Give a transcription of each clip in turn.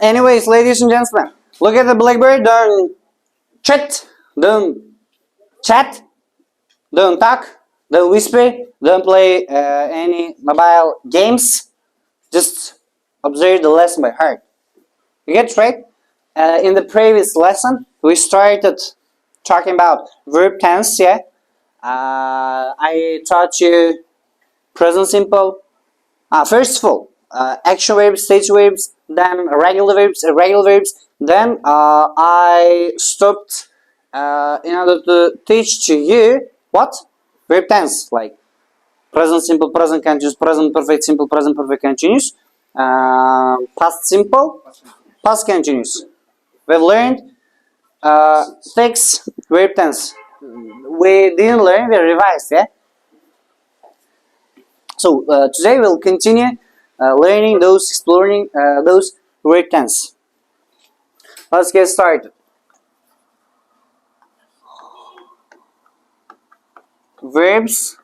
Anyways, ladies and gentlemen, look at the blackberry. Don't chat, don't chat, don't talk, don't whisper, don't play any mobile games. Just observe the lesson by heart. You get right? In the previous lesson, we started talking about verb tense. Yeah, I taught you present simple. First of all, action verbs, stage verbs, then regular verbs, irregular verbs. Then I stopped in order to teach to you what verb tense, like present simple, present continuous, present perfect simple, present perfect continuous, past simple, past continuous. We've learned 6 verb tense. We didn't learn, we revised, yeah? So today we'll continue learning those, exploring those verb tense. Let's get started. Verbs.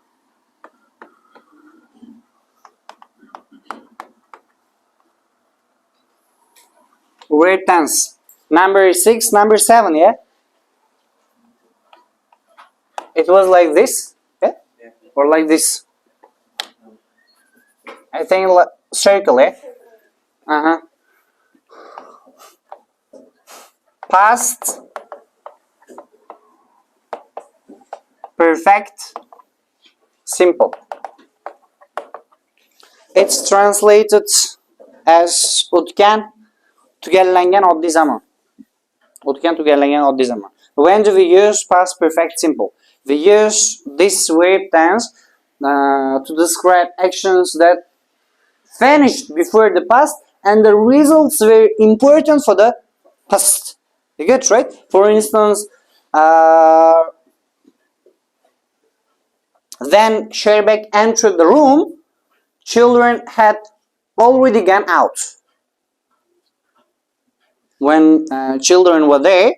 Verb tense. Number 6, number 7, yeah? It was like this, yeah? Or like this? I think circle, eh? Past perfect simple. It's translated as o'tgan tugallangan oddiy zaman. O'tgan tugallangan oddiy zaman. When do we use past perfect simple? We use this verb tense to describe actions that finished before the past and the results were important for the past. You get right? For instance, then Sherbek entered the room, children had already gone out. When children were there,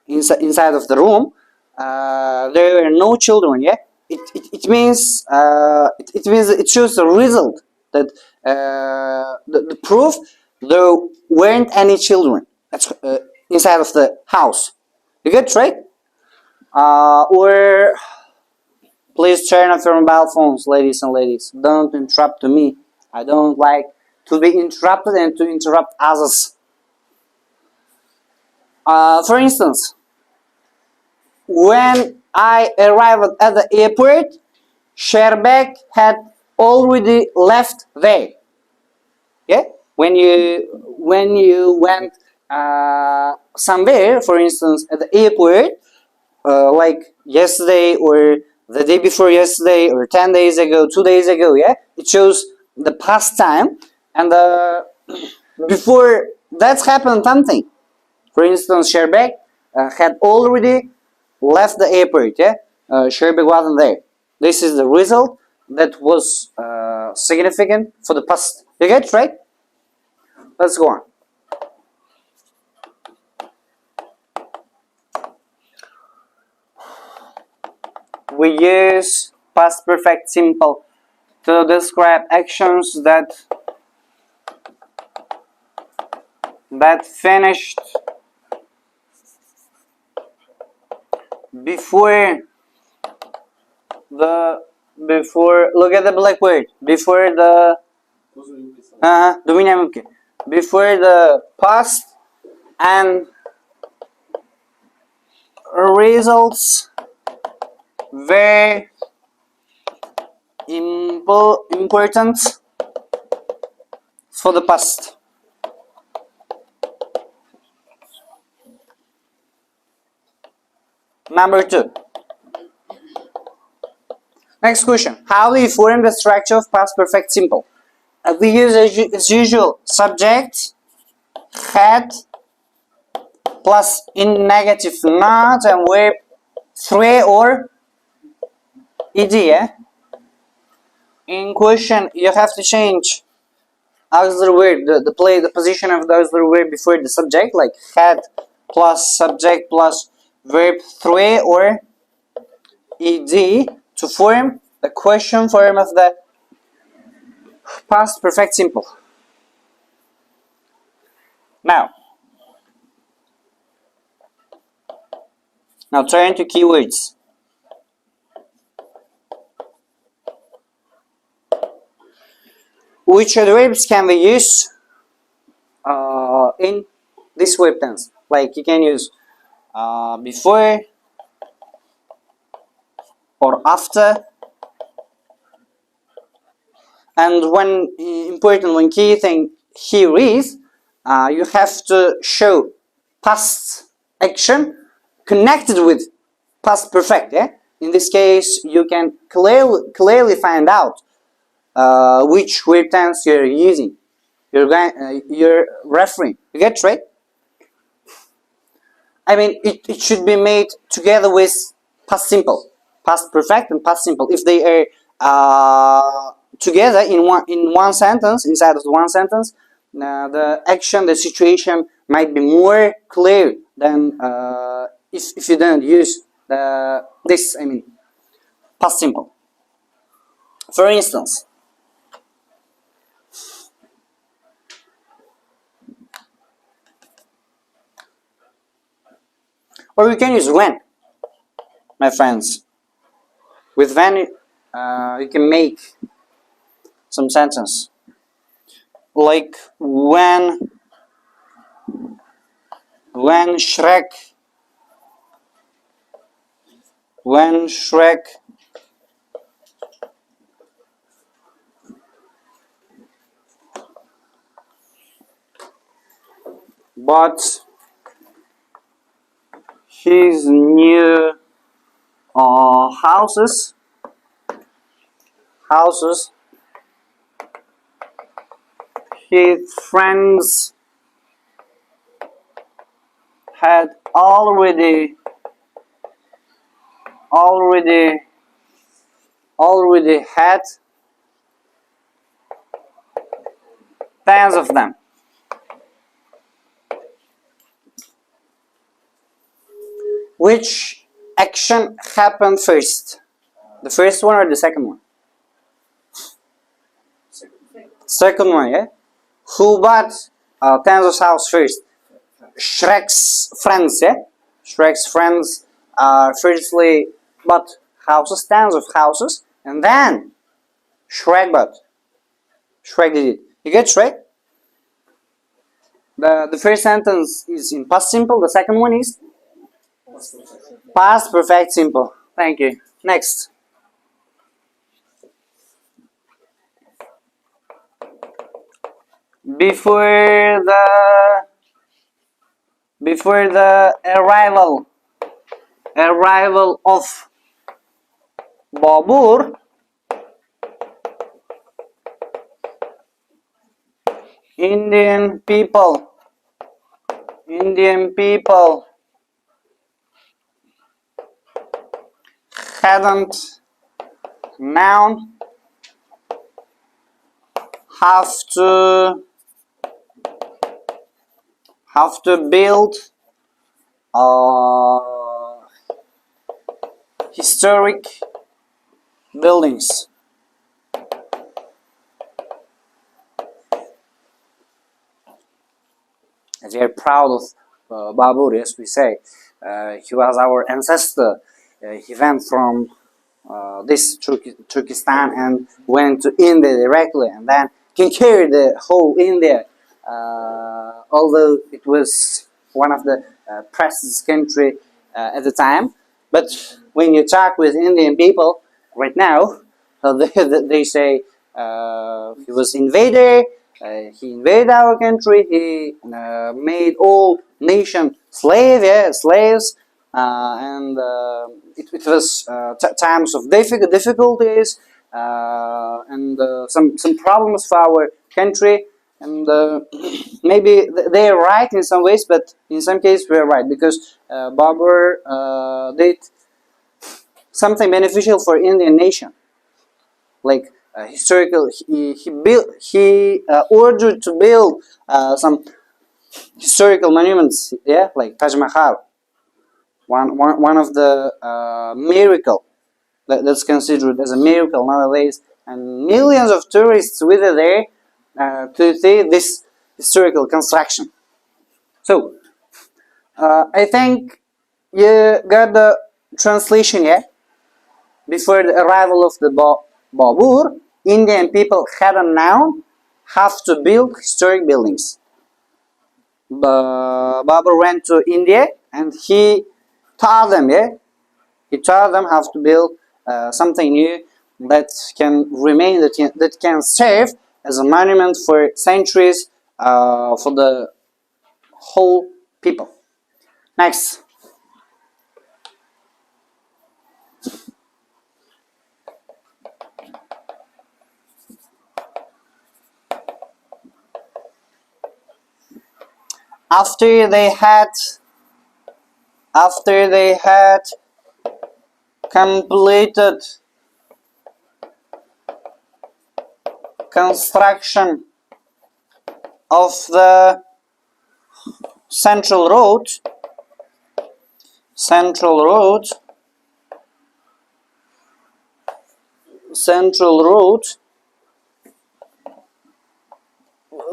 inside of the room, there were no children. Yeah, it means it shows the result that the proof there weren't any children inside of the house. You get right? Or please turn off your mobile phones, ladies and ladies. Don't interrupt me. I don't like to be interrupted and to interrupt others. For instance, when I arrived at the airport, Sherbek had already left there. Yeah, when you went somewhere, for instance, at the airport, like yesterday or the day before yesterday or 10 days ago, 2 days ago, yeah, it shows the past time, and before that's happened something. For instance, Sherbek had already left the airport, yeah? Sherbek wasn't there. This is the result that was significant for the past. You get it, right? Let's go on. We use past perfect simple to describe actions that finished before look at the blackboard before the before the past and results were important for the past. Number 2. Next question. How do you form the structure of past perfect simple? We use as usual subject, had, plus in negative not, and verb 3 or ed. Yeah? In question, you have to change auxiliary word, the position of the auxiliary word before the subject, like had plus subject plus verb 3 or ed to form the question form of the past perfect simple. Now turn to keywords. Which other verbs can we use in this verb tense? Like you can use before or after. And one important, one key thing here is you have to show past action connected with past perfect. Yeah. In this case, you can clearly find out which verb tense you're using. You're referring. You get right? I mean, it should be made together with past simple, past perfect, and past simple. If they are together in one sentence, inside of one sentence, the action, the situation might be more clear than if you don't use this. I mean, past simple. For instance, or we can use when, my friends. With when, you can make some sentence like when Shrek bought his new houses, his friends had already had tens of them. Which action happened first? The first one or the second one? Second one, yeah? Who bought tens of houses first? Shrek's friends, yeah? Shrek's friends firstly bought houses, tens of houses, and then Shrek bought. Shrek did it. You get Shrek? The first sentence is in past simple, the second one is past perfect simple. Thank you. Next. Before the arrival of Babur, Indian people hadn't known have to build historic buildings. As we are proud of Babur, as we say, he was our ancestor. He went from this Turkestan and went to India directly, and then conquered the whole India. Although it was one of the prestigious country at the time, but when you talk with Indian people right now, they say he was invader. He invaded our country. He made all nation slaves, and it was times of difficulties and some problems for our country. And maybe they are right in some ways, but in some cases we are right, because Babur did something beneficial for Indian nation, like historical. He ordered to build some historical monuments, yeah, like Taj Mahal, one of the miracle that's considered as a miracle nowadays, and millions of tourists visit there to see this historical construction. So I think you got the translation, yeah? Before the arrival of the Babur, Indian people had a noun have to build historic buildings. Babur went to India and he taught them, yeah? He taught them how to build something new that can remain, that can serve as a monument for centuries for the whole people. Next. After they had completed construction of the central road,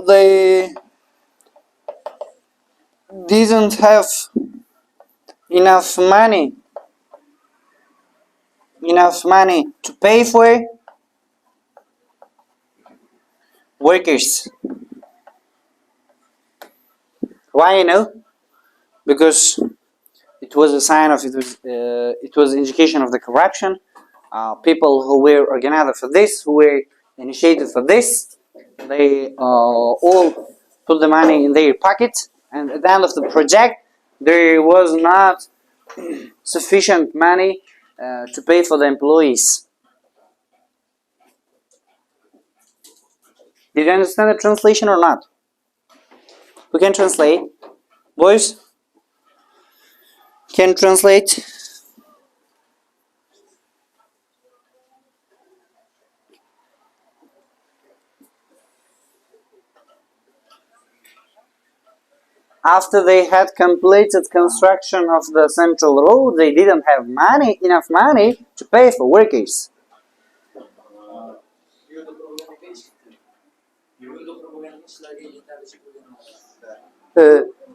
they didn't have enough money to pay for workers. Why, because it was a sign of it was indication of the corruption. People who were organized for this, who were initiated for this, they all put the money in their pocket, and at the end of the project there was not sufficient money to pay for the employees. Did you understand the translation or not? Who can translate? Boys? Can translate? After they had completed construction of the central road, they didn't have enough money to pay for workers.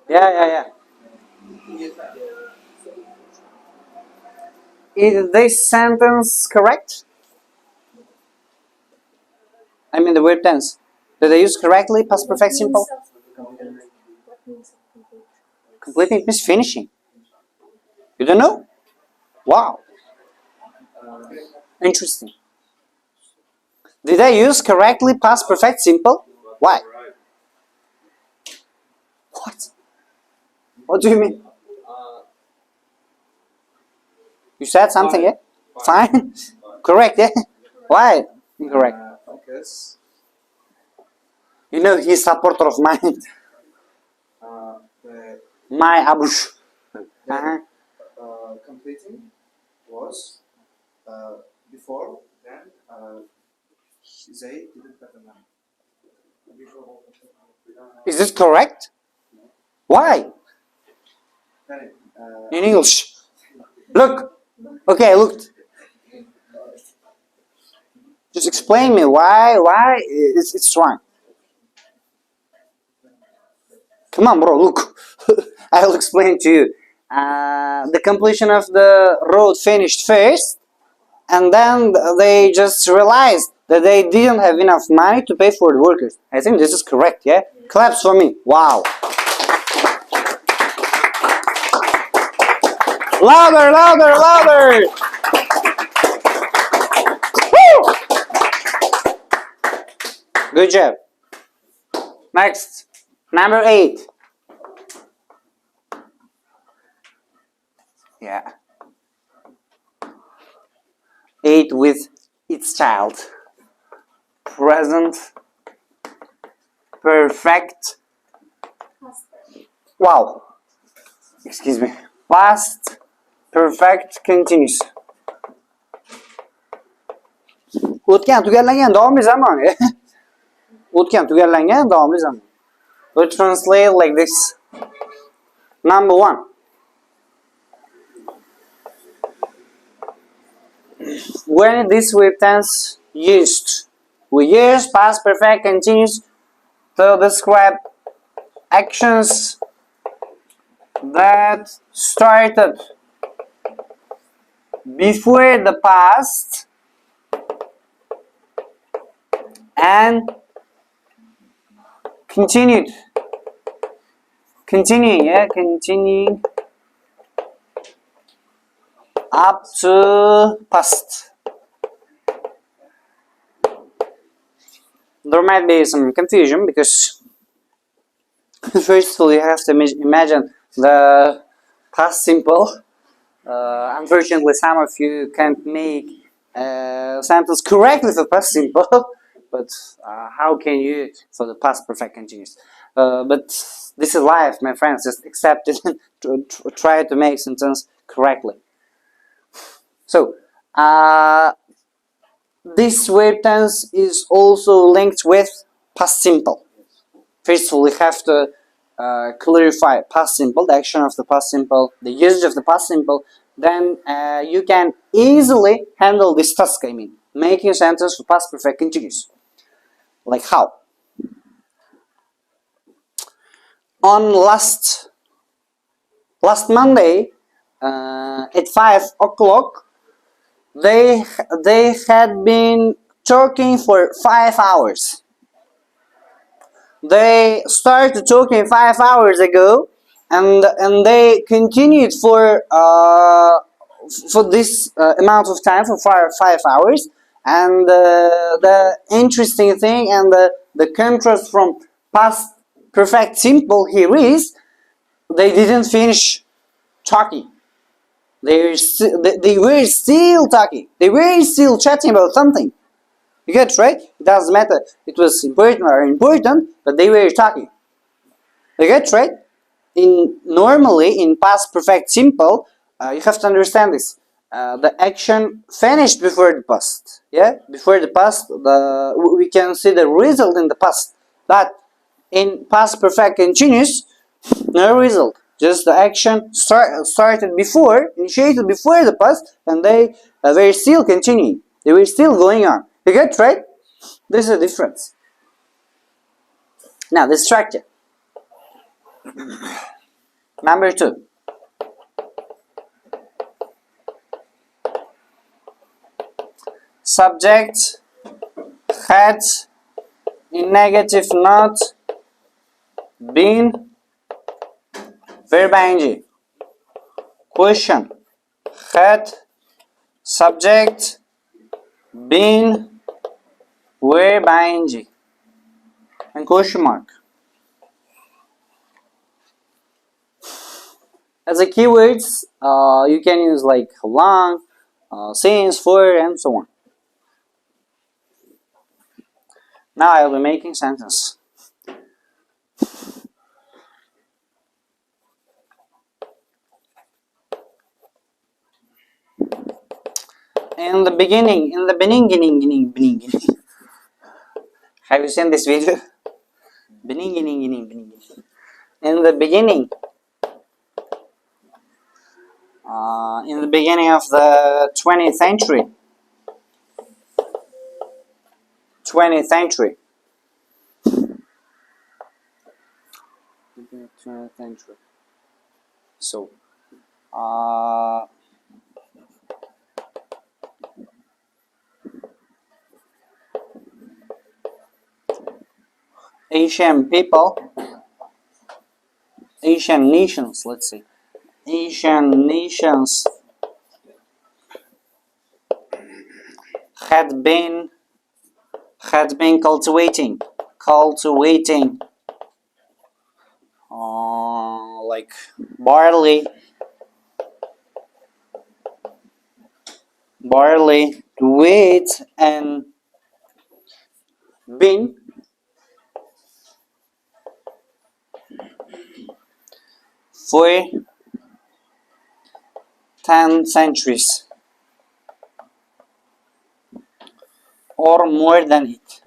Yeah. Is this sentence correct? I mean the word tense. Did I use correctly past perfect simple? Completing means finishing. You don't know? Wow. Interesting. Did I use correctly past perfect simple? Why? What? What do you mean? You said something, yeah? Fine. Correct, yeah? Why? Incorrect. Because He's supporter of mine. My Abush. Completing was before, then they didn't have the money. Is this correct? Why? Then, In English. Look. Okay, look. Just explain me why it's wrong. Come on, bro, look. I'll explain to you. The completion of the road finished first, and then they just realized that they didn't have enough money to pay for the workers. I think this is correct, yeah? Claps for me. Wow. Louder, louder, louder. Woo! Good job. Next, number 8. Yeah. 8 with its child. Present perfect. Wow. Excuse me. Past perfect continuous. O'tgan tugallangan davomli zamon. O'tgan tugallangan davomli zamon. We'll translate like this. Number 1. When this verb tense used, we use past perfect continuous to describe actions that started before the past and continuing up to past. There might be some confusion because first of all you have to imagine the past simple. Unfortunately, some of you can't make sentence correctly for past simple, but how can you for the past perfect continuous? But this is life, my friends. Just accept it and try to make sentence correctly. So, this verb tense is also linked with past simple. First of all, we have to clarify past simple, the action of the past simple, the usage of the past simple. Then you can easily handle this task. I mean, making a sentence for past perfect continuous. Like how? On last Monday at 5 o'clock, they had been talking for 5 hours. They started talking 5 hours ago, and they continued for this amount of time for 5 hours. And the interesting thing and the contrast from past perfect simple here is they didn't finish talking. They were still talking. They were still chatting about something. You get it, right? It doesn't matter. It was important or important, but they were talking. You get it, right? Normally in past perfect simple, you have to understand this. The action finished before the past. Yeah, before the past, we can see the result in the past. But in past perfect continuous, no result. Just the action started before, initiated before the past, and they were still continuing. They were still going on. You get it, right? This is a difference. Now the structure. Number 2. Subject had in negative not been verb ing. Question: had subject been verb ing? And question mark. As a keywords, you can use like long, since, for, and so on. Now I will be making sentence. In the beginning. Have you seen this video? Beginning. In the beginning. In the beginning of the 20th century. 20th century. 20th century. So, Asian people, Asian nations, let's say, Asian nations had been cultivating like barley, wheat, and bean for 10 centuries or more than it.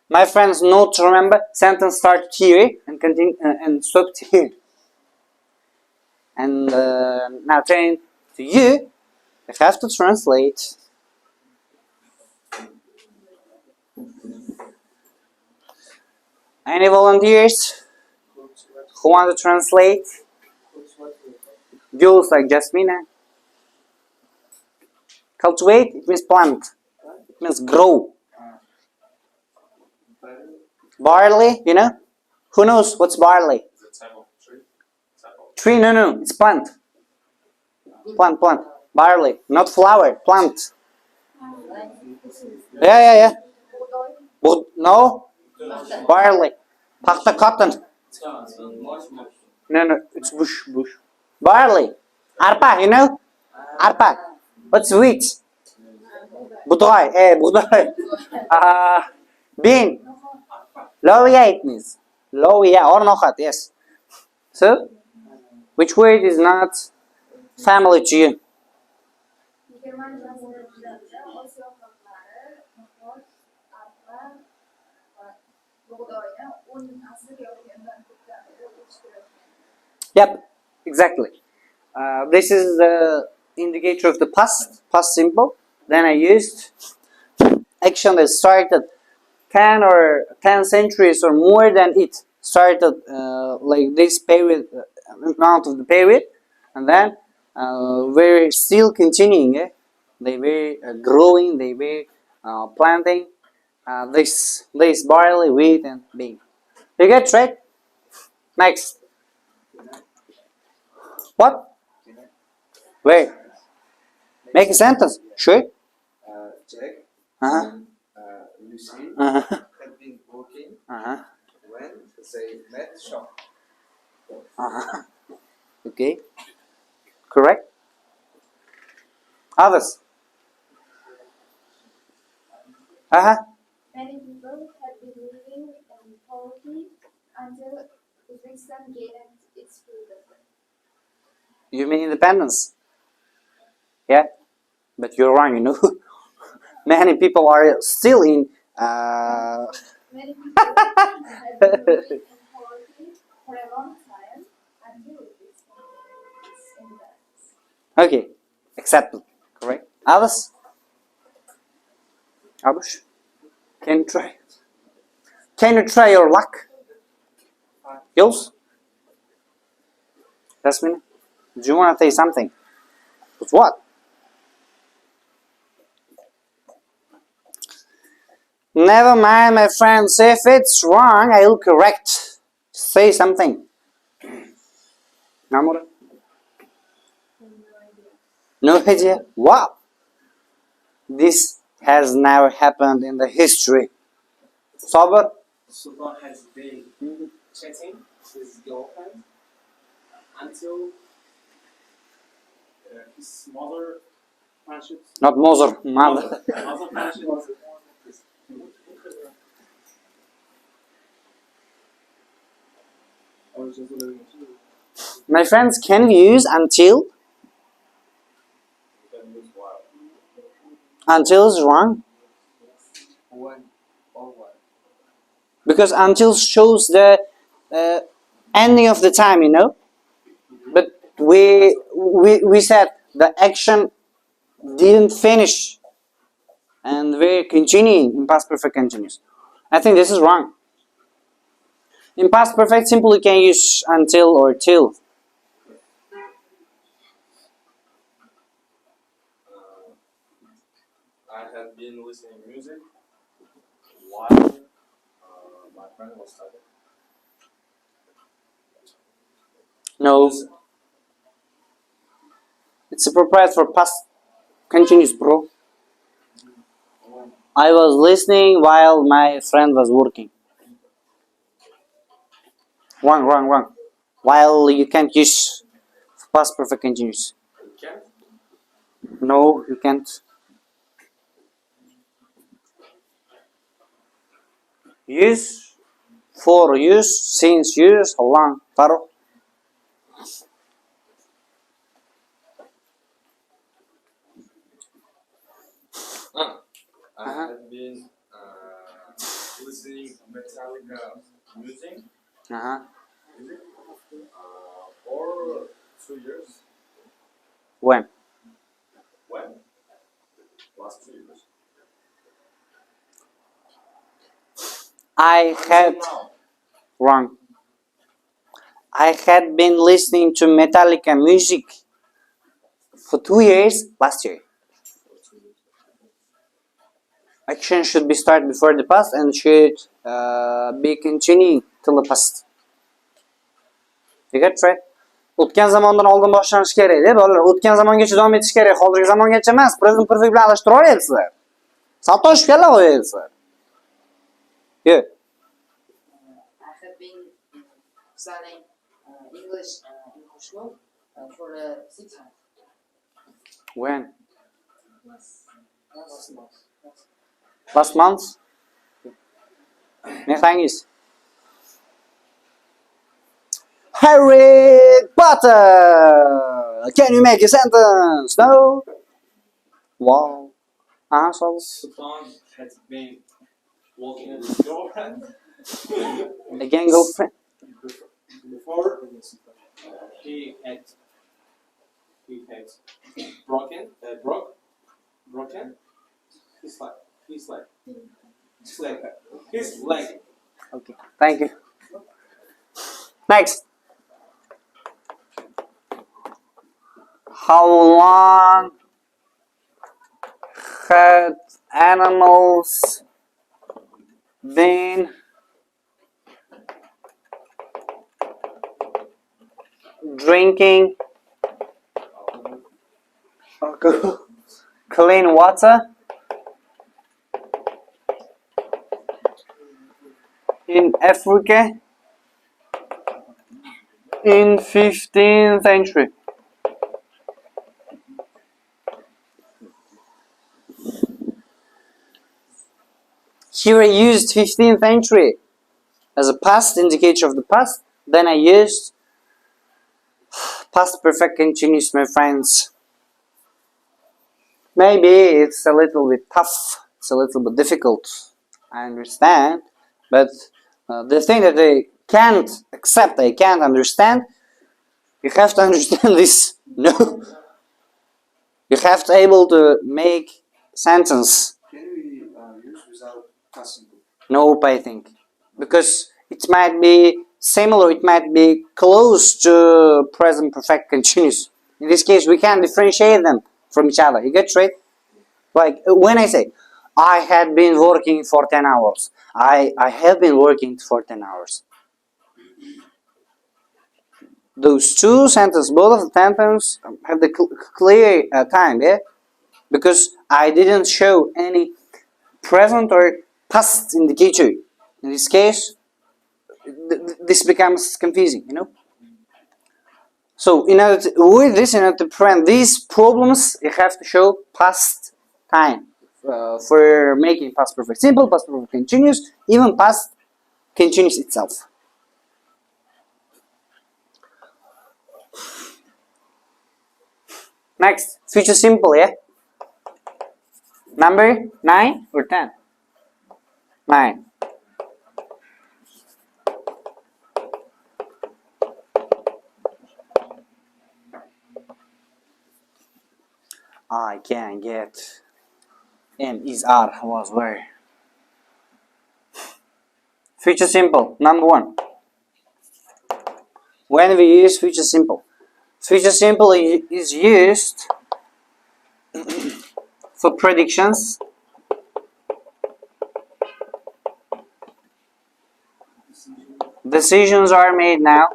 My friends, note to remember, sentence started here and continue and stopped here. And now turning to you, I have to translate. Any volunteers who want to translate? Jules like Jasmina. Cultivate, it means plant. It means grow. Barley, you know? Who knows what's barley? Tree, no, it's plant. Plant. Barley, not flower, plant. Yeah. No, barley. Pakta cotton. No, it's bush. Barley. Arpa, you know? Arpa. What's wheat? Budoy, budoy. Bean. Lowia it means. Lowia or nohat, yes. So, which word is not family to you? Yep, exactly. This is the indicator of the past simple. Then I used action that started 10 centuries or more than it started, like this period, amount of the period, and then we're still continuing. They were growing, they were planting this barley, wheat, and bean. You get right? Next. What? Where? Make a sentence. Sure. Jack Uh-huh. and Lucy Uh-huh. had been working Uh-huh. when they met shop. Uh-huh. Okay. Correct. Others. Uh-huh. Many people have been living in poverty until Uzbekistan gained its freedom. You mean independence? Yeah. But you're wrong, you know. Many people are still in Many people have been living in poverty for a long time until Uzbekistan gained its independence. Okay. Accepted. Correct. Others? Abush? Can you try? Can you try your luck? Yours? Jasmine? Do you want to say something? But what? Never mind, my friends. If it's wrong, I'll correct. Say something. Namura? No idea. Wow. This has never happened in the history. Sober? Sultan has been chatting with his girlfriend until his mother friendship. Not Moser. Mother. Mother friendship was My friends, can we use until? Until is wrong. When or what? Because until shows the ending of the time, you know. But we said the action didn't finish, and we're continuing in past perfect continuous. I think this is wrong. In past perfect simple, you can use until or till. I had been listening music while my friend was studying. No, it's appropriate for past continuous, bro. I was listening while my friend was working. Wrong. While you can't use past perfect continuous. You can't? No, you can't. Use, for use, since use, long, taro. I had been listening Metallica music Uh-huh. for 2 years. When? When? Last 2 years. I had Now. Wrong. I had been listening to Metallica music for 2 years last year. Action should be started before the past and should be continuing till the past. You get right? O'tgan zamondan oldin boshlanish kerak deb, bolalar o'tgan zamongacha davom etish kerak, hozirgi zamongacha emas. Present perfect bilan almashtiraveryapsizlar. Satosh kalla qo'yapsizlar. Yo. I have been studying English in QO'SHKO'L for 6 months. When? Last month. Last month? Next Harry Potter! Can you make a sentence? No? Wow. So Sultan has been walking with his girlfriend. again, girlfriend. Before he had broken his leg. Okay, thank you. Next. How long had animals been drinking clean water in Africa in 15th century? Here I used 15th century as a past indicator of the past. Then I used past perfect continuous, my friends. Maybe it's a little bit tough. It's a little bit difficult. I understand. But the thing that I can't accept, I can't understand, you have to understand this. No. You have to able to make sentence. Can we use without past simple? Nope, I think. Because it might be similar, it might be close to present perfect continuous. In this case, we can differentiate them from each other. You get right? Like when I say, I had been working for 10 hours. I have been working for 10 hours. Those two sentences, both of the sentences have the clear time, yeah? Because I didn't show any present or past indicator. In this case, this becomes confusing, you know? So in order to prevent these problems, you have to show past time for making past perfect simple, past perfect continuous, even past continuous itself. Next, future simple, yeah? Number 9 or 10? 9. I can get M is R was where. Future simple, number 1. When we use future simple is used for predictions, decisions are made now,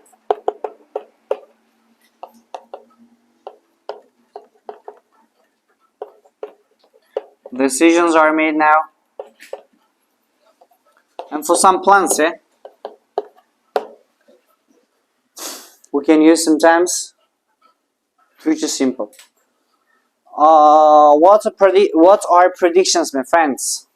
and for some plans, yeah, we can use sometimes future simple. What are predictions, my friends?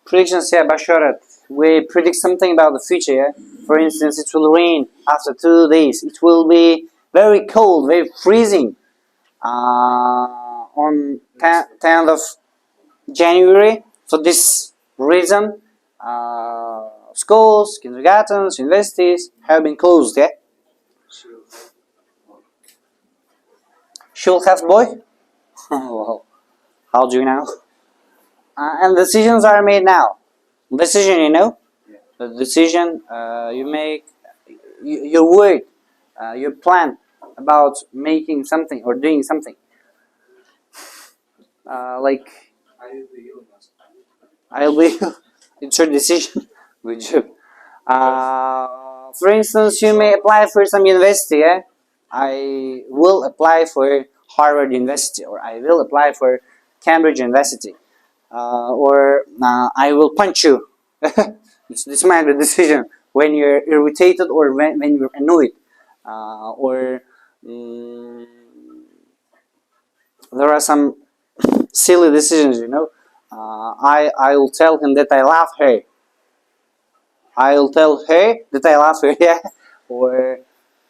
Predictions, yeah, Basharat. We predict something about the future, yeah? For instance, it will rain after 2 days. It will be very cold, very freezing on 10th of January. For this reason, schools, kindergartens, universities have been closed, yeah? She'll have boy? Well, how do you know? And decisions are made now. Decision, you know? the decision you make, your word, your plan about making something or doing something. Like I'll be. It's your decision. Good job. For instance, you may apply for some university. Yeah? I will apply for Harvard University, or I will apply for Cambridge University, or I will punch you. This might be a decision when you're irritated or when you're annoyed, or there are some silly decisions. I will tell him that I love her. I'll tell her that I love her. Yeah, or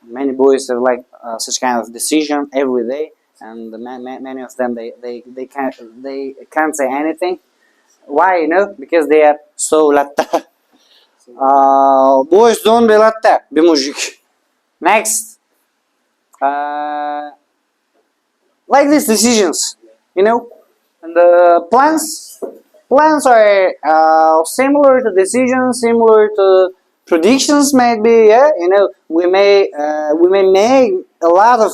many boys have like such kind of decision every day, and many of them they can't say anything. Why? Because they are so latte. Boys don't be latte, be mujik. Next, like these decisions, and the plans are similar to decisions, similar to predictions. Maybe, yeah. We may make a lot of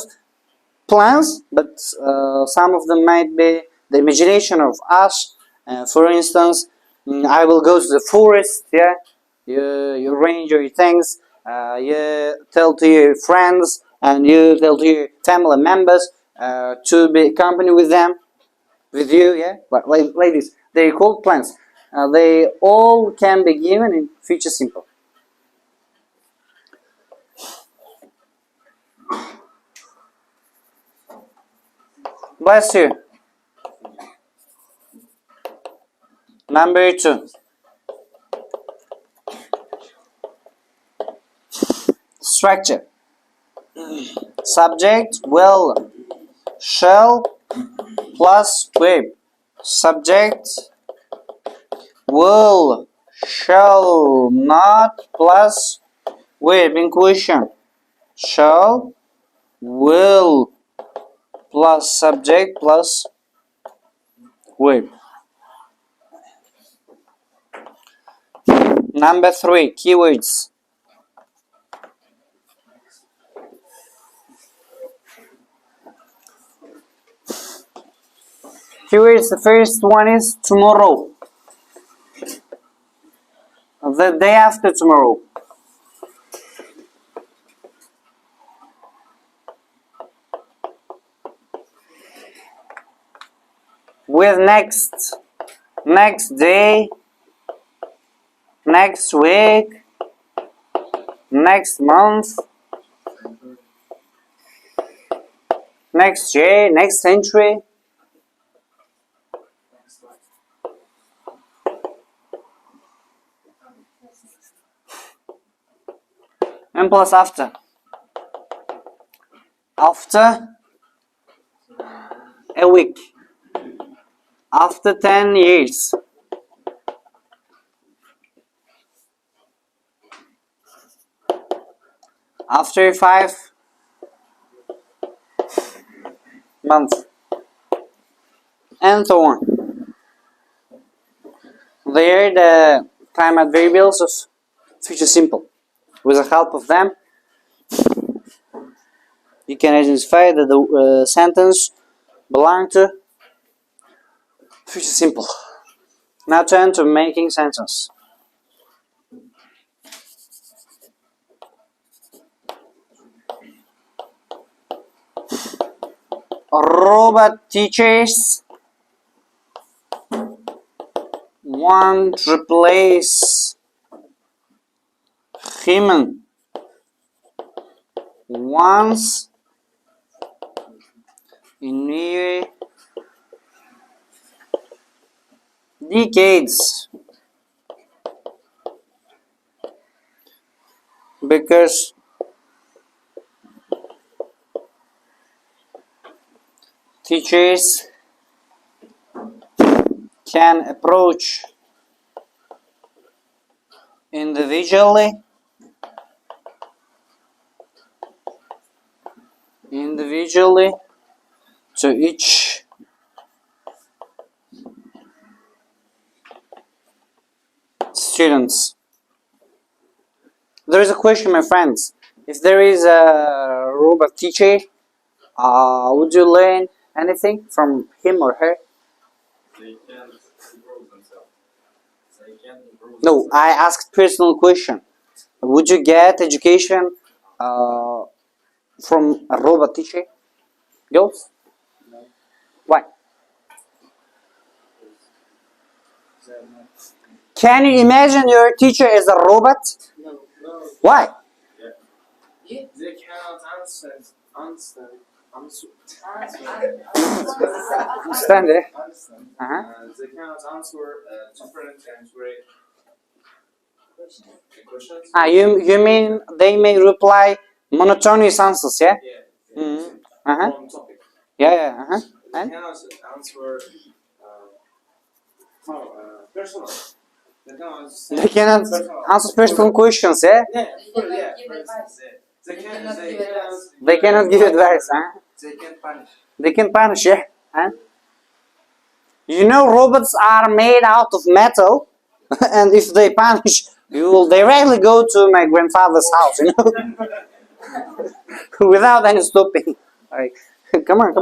plans, but some of them might be the imagination of us. For instance, I will go to the forest. Yeah, you arrange your things. You tell to your friends and you tell to your family members to be accompanied with them, with you. Yeah, but ladies, they called plans. They all can be given in future simple. Bless you. Number 2. Structure. Subject will, shall plus verb. Subject will, shall not plus verb in question. Shall, will plus subject plus verb. Number 3. Keywords. Keywords. The first one is tomorrow. The day after tomorrow. With next day, next week, next month, next year, next century. And plus after. After a week. After 10 years. After 5 months. And so on. They are the time adverbials of future simple. With the help of them, you can identify that the sentence belongs to future simple. Now turn to making sentence. Robot teachers want to replace human once in near decades because teachers can approach individually to each students. there is a question, my friends. If there is a robot teacher, would you learn anything from him or her? They can improve themselves. They can improve No, themselves. I asked personal question. Would you get education from a robot teacher? Girls? Why? Can you imagine your teacher as a robot? No. Why? You? They cannot understand. Understand it? Understand. Uh-huh. They cannot answer different and great questions. You mean they may reply monotonous answers, yeah? Yeah. Mhm. Uh-huh. From topic. Yeah. Uh-huh. They And? cannot answer personal. They cannot understand They cannot personal. answer personal questions, yeah? Yeah, They cannot yeah. give For instance, advice. yeah. They They can. cannot They give cannot. advice. They cannot give advice, huh? They can punish. They can punish, yeah? Huh? You know robots are made out of metal, and if they punish, you will directly go to my grandfather's house, you know? Without any stopping. Like, come on.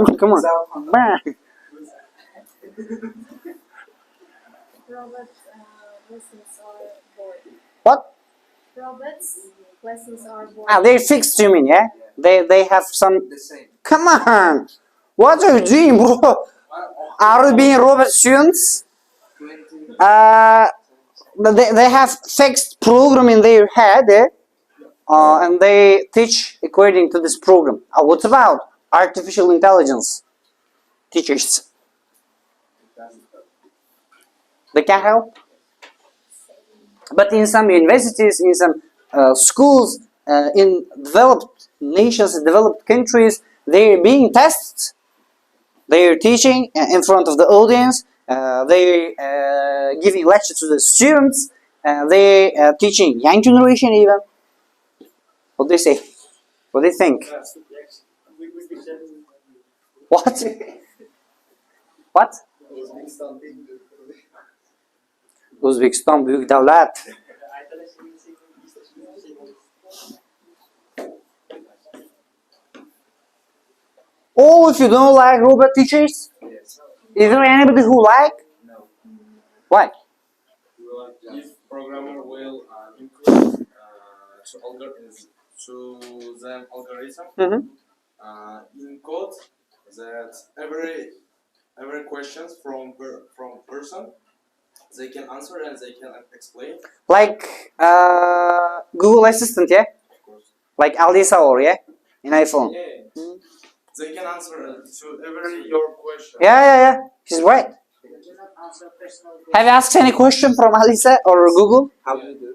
Robots lessons are boring. What? Robots lessons are boring. They're fixed, you mean, yeah? They have some... The same. Come on! What are you doing, bro? Are you being robot students? 20. They have fixed program in their head, and they teach according to this program. What about artificial intelligence teachers? They can help, but in some universities, in some schools, in developed nations, developed countries, they're being tested. They're teaching in front of the audience. They're giving lectures to the students. They're teaching young generation even. What they say? What they think? What? What? Uzbekistan büyük devlet. Oh, if you don't like robot teachers, Yes. is there anybody who like? No. Why? If programmer will include to the algorithm Mm-hmm. in code that every questions from person they can answer and they can explain. Like Google Assistant, yeah? Of course. Like Alisa or yeah? In iPhone. Yeah. They can answer to every your question. Yeah. She's right. They do not answer personal Have you asked any question from Alisa or Google? How do you do?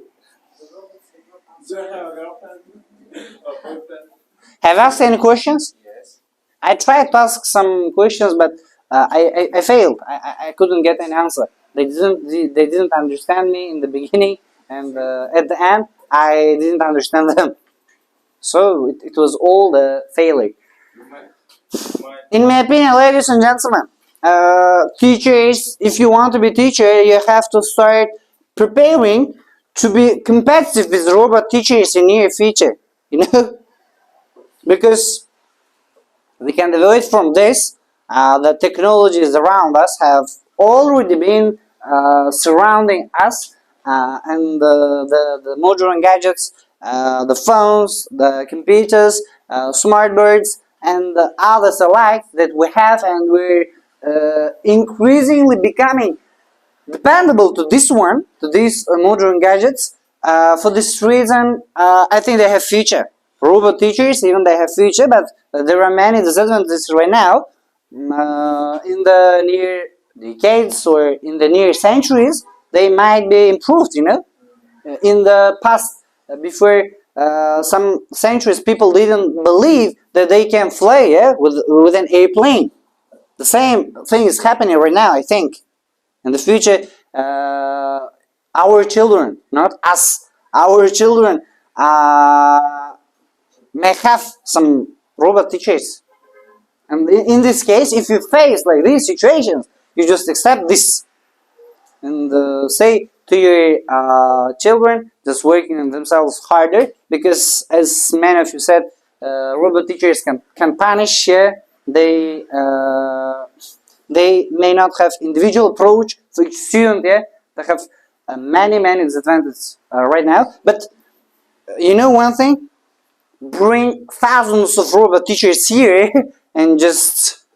Have you asked any questions? Yes. I tried to ask some questions, but I failed. I couldn't get an answer. They didn't understand me in the beginning, and at the end I didn't understand them. So it was all the failure. In my opinion, ladies and gentlemen, teachers, if you want to be a teacher, you have to start preparing to be competitive with robot teachers in near future. You know, because we can develop from this. The technologies around us have already been surrounding us, and the modern gadgets, the phones, the computers, smart birds, and the others alike that we have, and we're increasingly becoming dependable to this one, to these modern gadgets. For this reason, I think they have future. Robot teachers, even they have future, but there are many disadvantages right now. In the near decades or in the near centuries, they might be improved. You know, in the past, before some centuries, people didn't believe that they can fly, yeah, with an airplane. The same thing is happening right now, I think. In the future, our children, not us, our children may have some robot teachers. And in this case, if you face like these situations, you just accept this and say to your children, just working on themselves harder, because as many of you said, robot teachers can punish. Yeah, they may not have individual approach to each student. Yeah, they have many disadvantages right now. But you know one thing, bring thousands of robot teachers here and just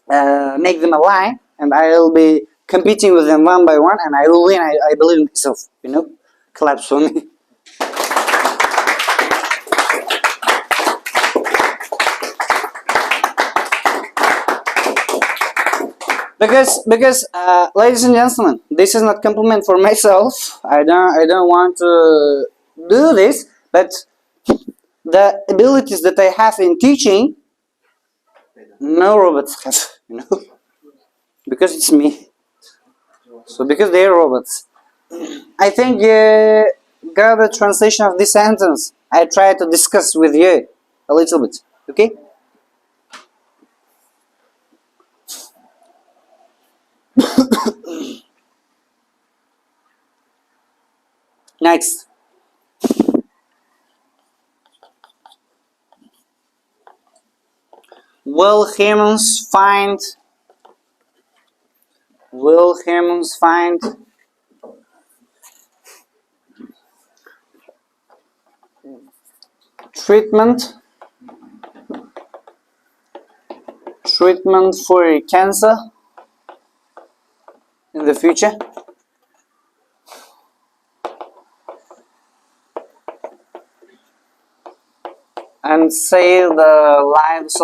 make them align, and I'll be competing with them one by one, and I will win. I believe in myself. You know, claps for me. Because ladies and gentlemen, this is not compliment for myself. I don't want to do this, but the abilities that I have in teaching, no robots have. You know, because it's me. So because they're robots. I think you got the translation of this sentence. I try to discuss with you a little bit. Okay? Next. Will humans find treatment for cancer in the future? And save the lives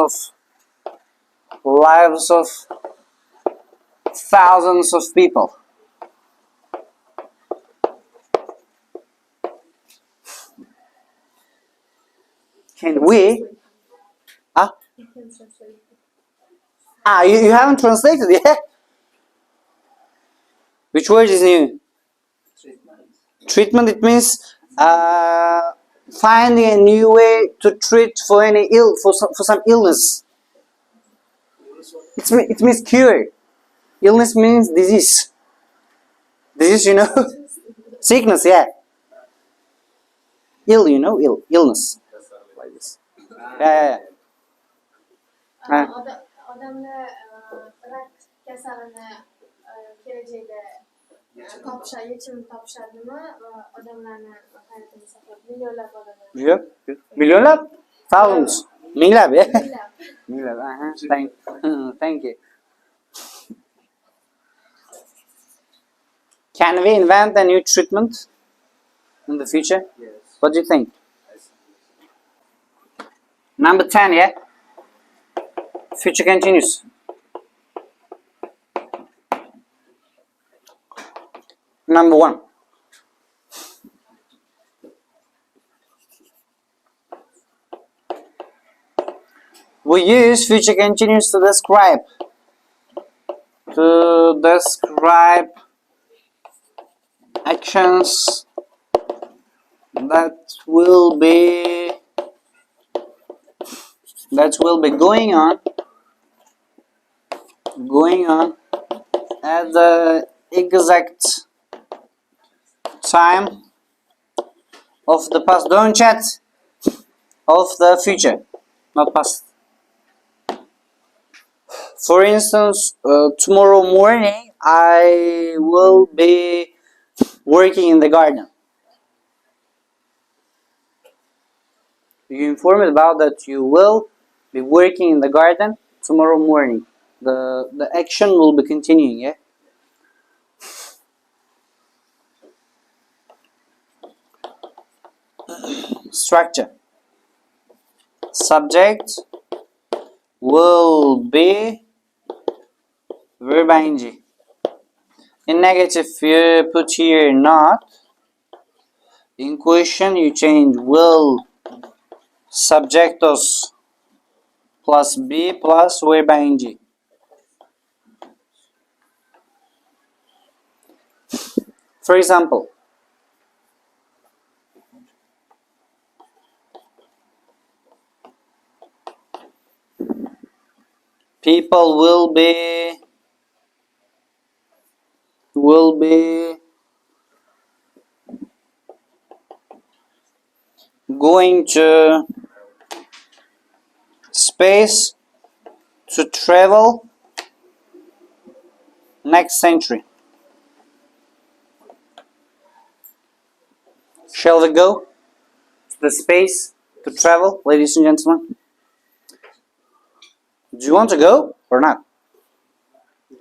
of thousands of people. Can we? You can translate it. You haven't translated yet? Which word is new? Treatment. It means finding a new way to treat for some illness. It means cure. Illness means disease. Disease, you know, sickness. Yeah. Ill, you know, illness. Like this. Yeah. Odamlar rak kasalini kelajakda yechim topishadimi va odamlarni hayotini saqlab millionlab odamlar. Yep. Millionlab? Thousands. Minglab, yeah. Minglab. Minglab. Thank you. Can we invent a new treatment in the future? Yes. What do you think? Number 10, yeah? Future continues. Number 1. We use future continuous to describe actions that will be going on at the exact time of the past. Don't chat of the future, not past. For instance, tomorrow morning I will be working in the garden. You informed about that you will be working in the garden tomorrow morning. The action will be continuing, yeah? Structure. Subject will be verb ing. In negative you put here not. In question you change will subjectos plus be plus verb ing. For example, people will be going to space to travel next century. Shall we go to the space to travel, ladies and gentlemen? Do you want to go or not?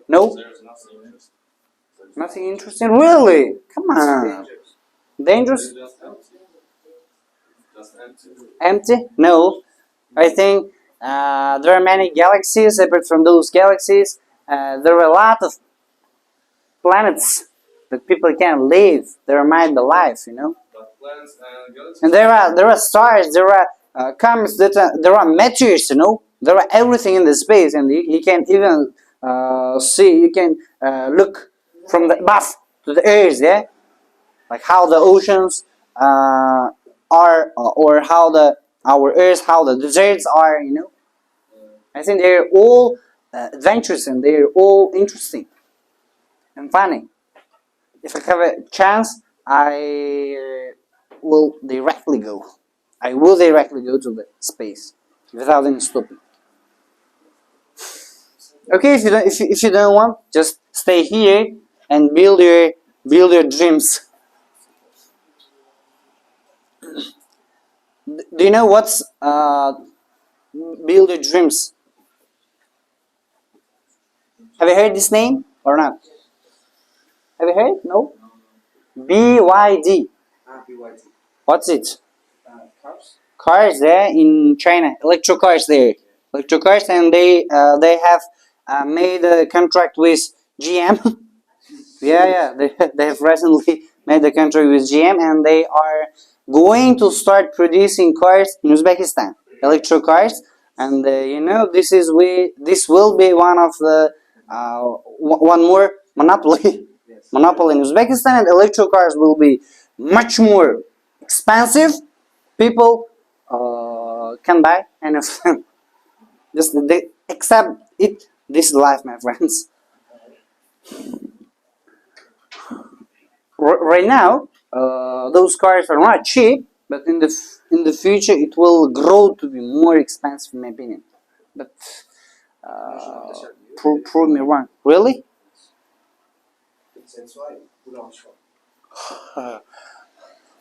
No? There's nothing else. Nothing interesting? Really? Come on. Dangerous? Just empty. Just empty. Empty? No. I think there are many galaxies. Apart from those galaxies, there are a lot of planets that people can live. There might be life, you know. But planets and galaxies. And there are stars. There are comets. There are meteors, you know. There are everything in the space, and you can even see. You can look from the above to the earth, yeah, like how the oceans are, or how our earth, how the deserts are, you know. I think they're all adventurous and they're all interesting and funny. If I have a chance, I will directly go. I will directly go to the space without any stopping. Okay, if you don't want, just stay here and build your dreams. Do you know what's build your dreams? Have you heard this name or not? Have you heard? No. BYD. BYD. What's it? Cars? Cars there in China. Electric cars there. Electric cars, and they have made a contract with GM. yeah, they have recently made a contract with GM, and they are going to start producing cars in Uzbekistan. Electric cars, and you know this will be one of the one more monopoly. Yes. Monopoly in Uzbekistan, and electric cars will be much more expensive. People can buy any of them. Just they accept it. This is life, my friends. Right now, those cars are not cheap, but in the future it will grow to be more expensive, in my opinion. But prove me wrong. Really?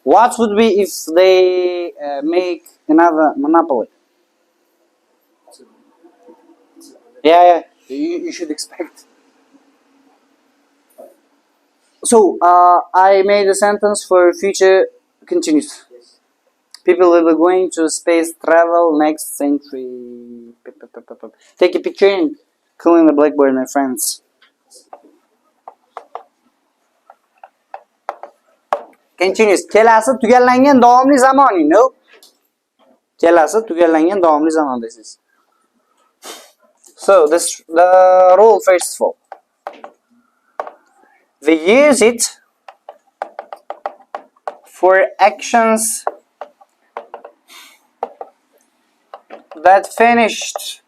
What would be if they make another monopoly? Yeah, you should expect. So I made a sentence for future continues. People will be going to space travel next century. Take a picture and clean the blackboard, my friends. Continuous. Kelasi tugallangan davomli zamon, you know. Kelasi tugallangan davomli zamon, this is. So the rule first of all. We use it for actions that finished,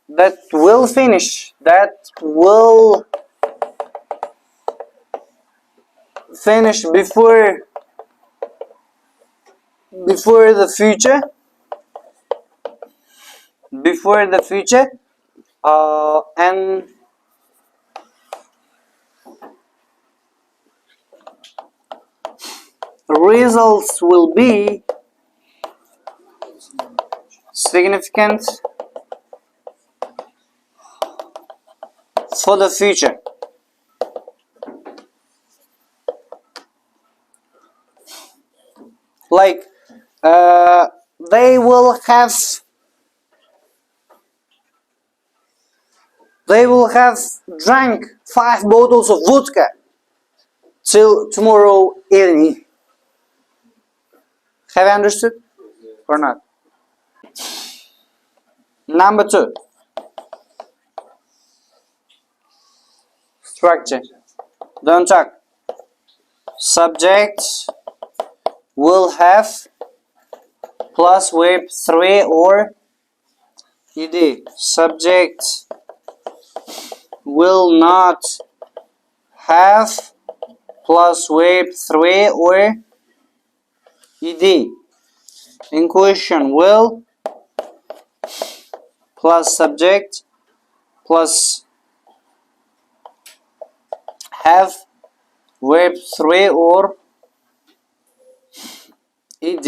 that will finish, that will finish before the future, and results will be significant for the future. Like they will have drank 5 bottles of vodka till tomorrow evening. Have you understood or not? Number 2. Structure. Don't talk. Subject will have plus verb 3 or ed. Subject will not have plus verb 3 or ed in question will plus subject plus have verb 3 or ed.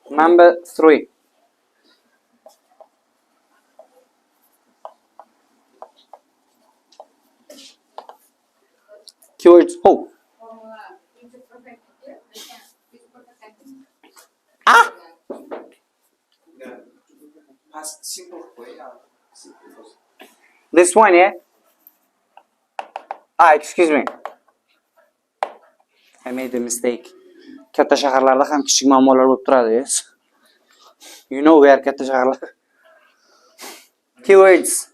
Number 3. Keywords who? Future perfect. Future perfect tense. Ah! Yeah. Past simple way. Simple. This one, yeah? Ah, excuse me. I made a mistake. Katta shaharlarda ham kichik muammolar bo'lib turadi, yes? You know where katta shaharlar. Keywords.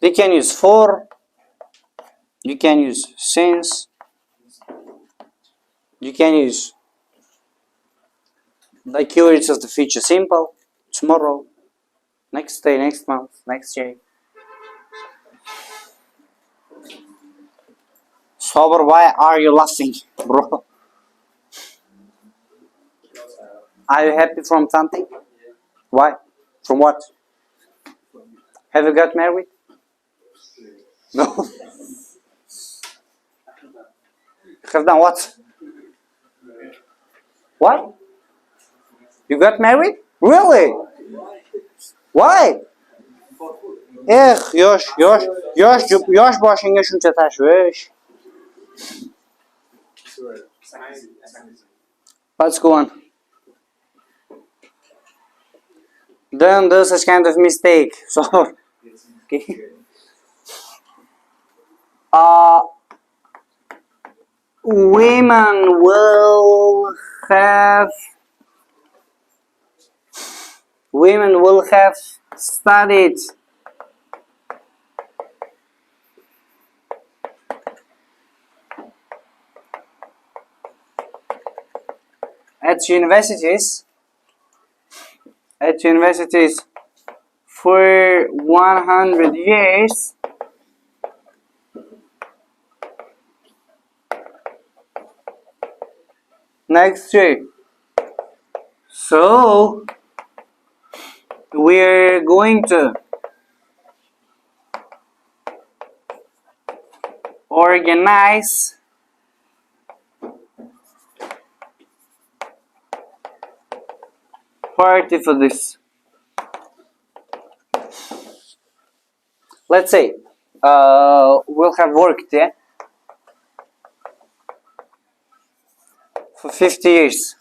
You can use for. You can use since. You can use the keywords of the future simple. Tomorrow. Next day, next month, next year. Sober, why are you laughing, bro? Are you happy from something? Why? From what? Have you got married? No. Have done what? What? You got married? Really? Why? Yosh boshingga shuncha tashvish. Let's go on. Don't do such kind of mistake. So, okay. Women will have studied at universities for 100 years. Next year. So we're going to organize party for this. Let's say we'll have worked, yeah, for 50 years.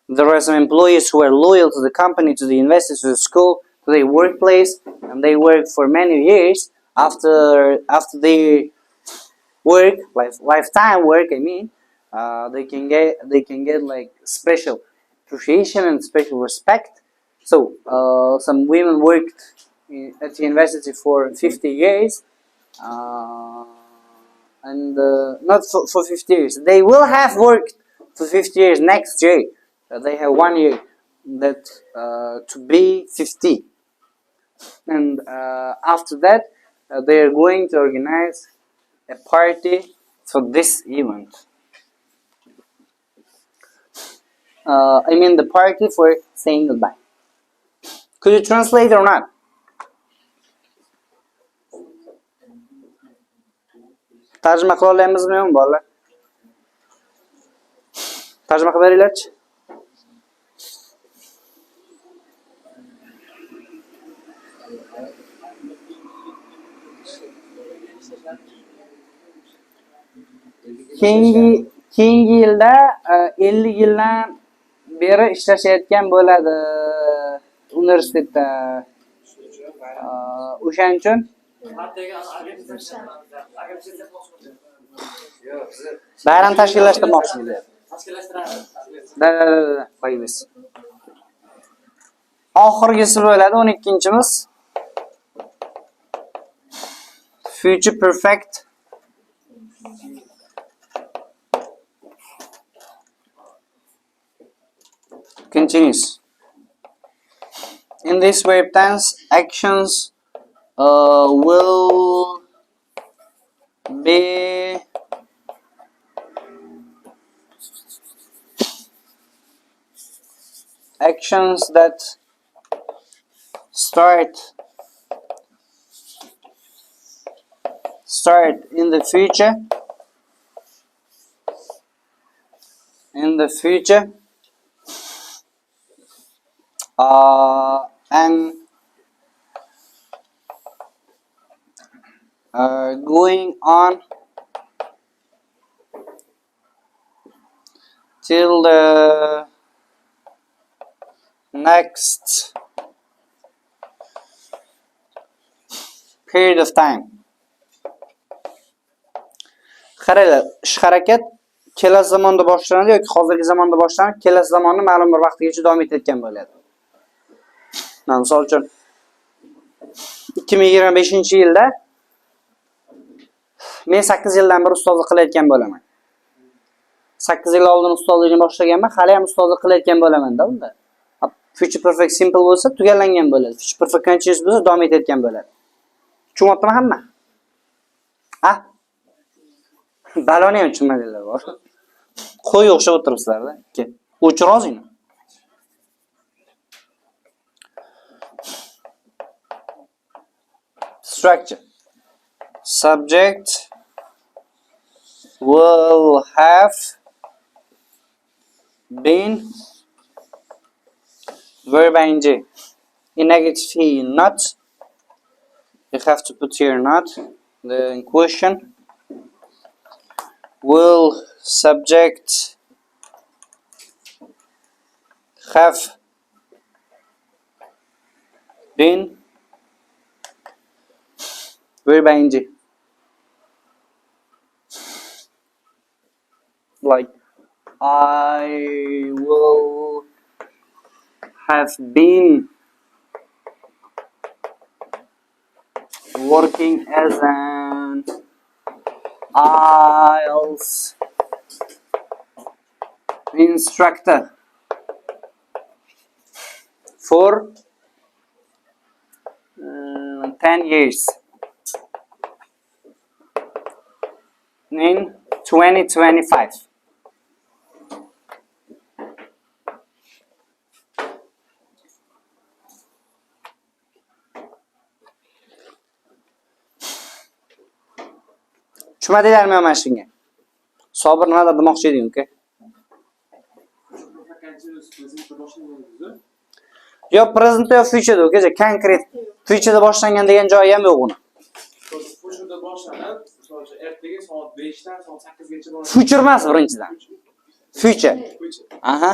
There are some employees who are loyal to the company, to the investors, to the school, to their workplace, and they work for many years. After their work, lifetime work, I mean, they can get like special appreciation and special respect. So some women worked at the university for 50 years, and not for 50 years. They will have worked for 50 years next year. They have 1 year that to be 50, and after that they are going to organize a party for this event. I mean the party for saying goodbye. Could you translate or not? Tarjima qila olamizmi bolalar? Tarjima qilib beringlarchi. Keyingi yilda 50 yildan beri ishlashayotgan bo'ladi universitetda. O'shaning uchun bayram tashkillashtirmoqchimiz. Da. Qo'yamiz. Oxirgisi bo'ladi 12-chimiz. Future perfect. Continues. In this verb tense, actions will be actions that start in the future and going on till the next period of time. Qaranglar, ish harakat kelasi zamonda boshlanadi yoki hozirgi zamonda boshlanib, kelasi zamonni ma'lum bir vaqtgacha davom etayotgan bo'ladi. Misol uchun 2025-yilda men 8 yildan beri ustozlik qilayotgan bo'laman. 8 yil oldin ustozlikni boshlaganman, hali ham ustozlik qilayotgan bo'laman-da unda. Future perfect simple bo'lsa tugallangan bo'ladi. Future perfect continuous bo'lsa davom etayotgan bo'ladi. Tushunyaptimi hamma? Baloni ham tushunmadinglar bor. Qo'y o'xshab o'tiribsizlar-da. O'chir ozingmi? Structure. Subject will have been verb ing. In negative he not. You have to put here not. The in question. Will subject have been verb ing. Like I will have been working as an IELTS instructor for 10 years in 2025. Tushunmadinglarmi mana shunga? Sobir nima demoqchi eding, uka? Yo present yo future ukaja, konkret future'da boshlangan degan joyi ham yo'q uni. Future'da boshlanib, masalan, ertaga soat 5 dan soat 8 gacha boradi. Future emas birinchidan. Future. Aha.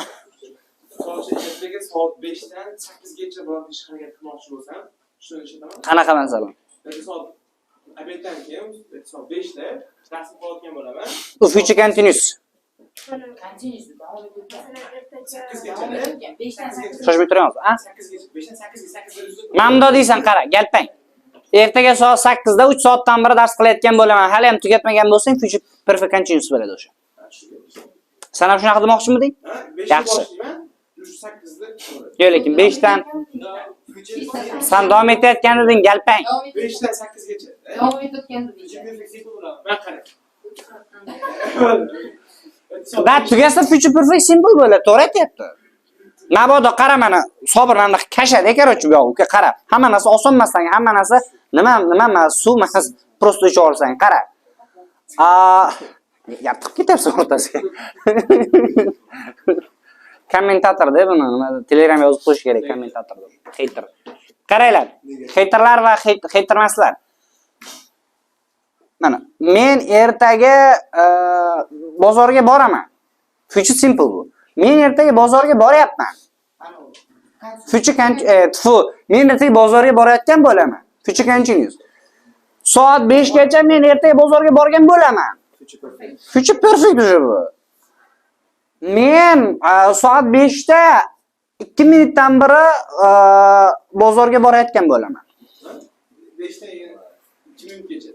Masalan, ertaga soat 5 dan 8 gacha borib ish harakat qilmoqchi bo'lsam, shuni eshitaman. Qanaqa masalan? Soat obeddan keyin soat 5 da darsni qilayotgan bo'laman. U future continuous. Continuous davom etadi. 8 gacha. 5 dan 8. Shoshmay turamiz, a? 8 gacha, 5 dan 8 ga 8 ga Mana bunday deysan, qara, galpang. Ertaga soat 8 da 3 soatdan beri dars qilayotgan bo'laman. Hali ham tugatmagan bo'lsang, future perfect continuous bo'ladi o'sha. Sen ham shunaqa demoqchimiding? Yaxshi. 8 da Yo'q, lekin 5 dan sen davom etayotgan eding, galpang. 5 dan 8 gacha. Davom etayotgan Ben qarang. Da tugasa future perfect simple bo'ladi, to'g'ri aytayapti. Mabodo qara mana, Sobir mana kashada ekan-ku bu yo'q, qara. Hamma narsa oson emasdan, hamma narsa nima suv emas, prosta icha olsang, qara. Gapib ketyapsan o'rtasiga. Kommentator deb buni Telegramga yozib qo'yish kerak, kommentator deb. Hater. Qaranglar, haterlar va hatermaslar. Mana, men ertaga bozorga boraman. Future simple bu. Men ertaga bozorga boryapman. Men ertaga bozorga borayotgan bo'laman. Future continuous. Soat 5 gacha men ertaga bozorga borgan bo'laman. Future perfect bu. Men soat 5 da 2 minutdan beri bozorga borayotgan bo'laman. 5 dan 2 minutgacha.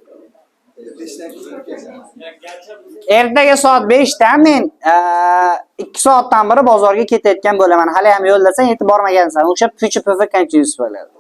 Ertaga soat 5 da men 2 soatdan beri bozorga ketayotgan bo'laman. Hali ham yo'ldasang yetib bormagansan. O'sha future perfect continuous bo'ladi.